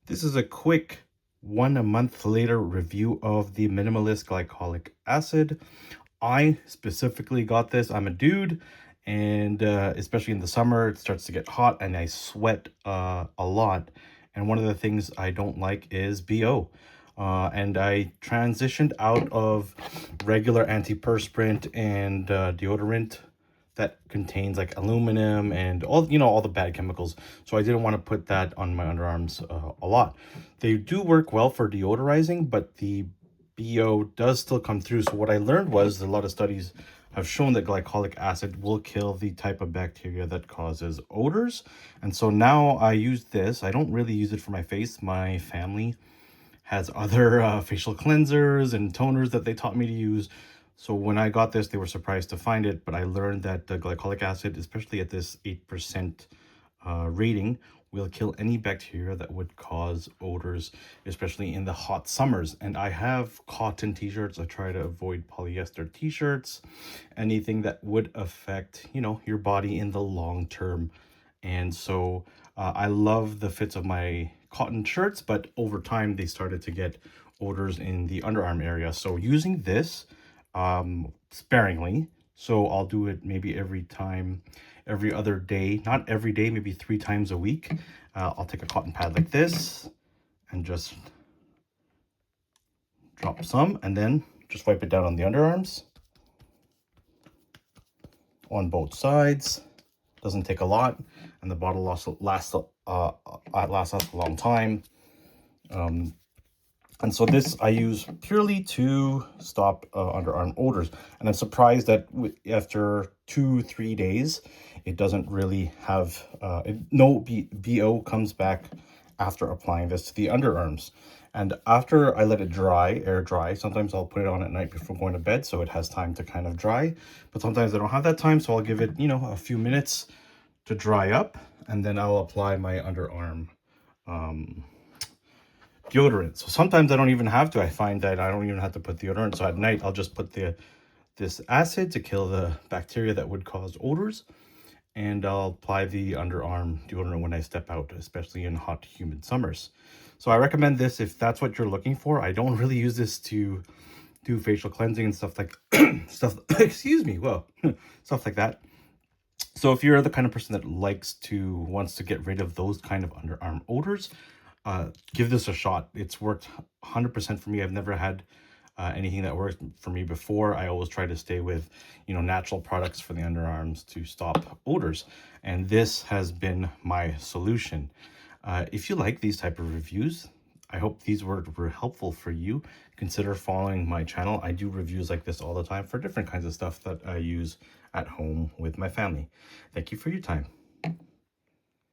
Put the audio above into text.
This is a quick 1 month later review of the Minimalist Glycolic Acid. I specifically got this. I'm a dude, and especially in the summer, it starts to get hot and I sweat a lot. And one of the things I don't like is BO. And I transitioned out of regular antiperspirant and deodorant that contains like aluminum and all the bad chemicals. So I didn't want to put that on my underarms a lot. They do work well for deodorizing, but the BO does still come through. So what I learned was a lot of studies have shown that glycolic acid will kill the type of bacteria that causes odors. And so now I use this. I don't really use it for my face. My family has other facial cleansers and toners that they taught me to use. So when I got this, they were surprised to find it, but I learned that the glycolic acid, especially at this 8% rating, will kill any bacteria that would cause odors, especially in the hot summers. And I have cotton t-shirts. I try to avoid polyester t-shirts, anything that would affect, your body in the long term. And so I love the fits of my cotton shirts, but over time they started to get odors in the underarm area. So using this sparingly, so I'll do it maybe every other day, not every day, maybe 3 times a week. I'll take a cotton pad like this and just drop some, and then just wipe it down on the underarms on both sides. Doesn't take a lot, and the bottle lasts us a long time. And so this I use purely to stop underarm odors. And I'm surprised that after 2-3 days, it doesn't really have, no BO comes back after applying this to the underarms. And after I let it dry, air dry, sometimes I'll put it on at night before going to bed so it has time to kind of dry. But sometimes I don't have that time, so I'll give it, a few minutes to dry up, and then I'll apply my underarm deodorant. So sometimes I don't even have to. I find that I don't even have to put deodorant. So at night, I'll just put this acid to kill the bacteria that would cause odors. And I'll apply the underarm deodorant when I step out, especially in hot, humid summers. So I recommend this if that's what you're looking for. I don't really use this to do facial cleansing and stuff like excuse me, whoa, stuff like that. So if you're the kind of person that wants to get rid of those kind of underarm odors, give this a shot. It's worked 100% for me. I've never had anything that worked for me before. I always try to stay with, natural products for the underarms to stop odors. And this has been my solution. If you like these type of reviews, I hope these were helpful for you. Consider following my channel. I do reviews like this all the time for different kinds of stuff that I use at home with my family. Thank you for your time.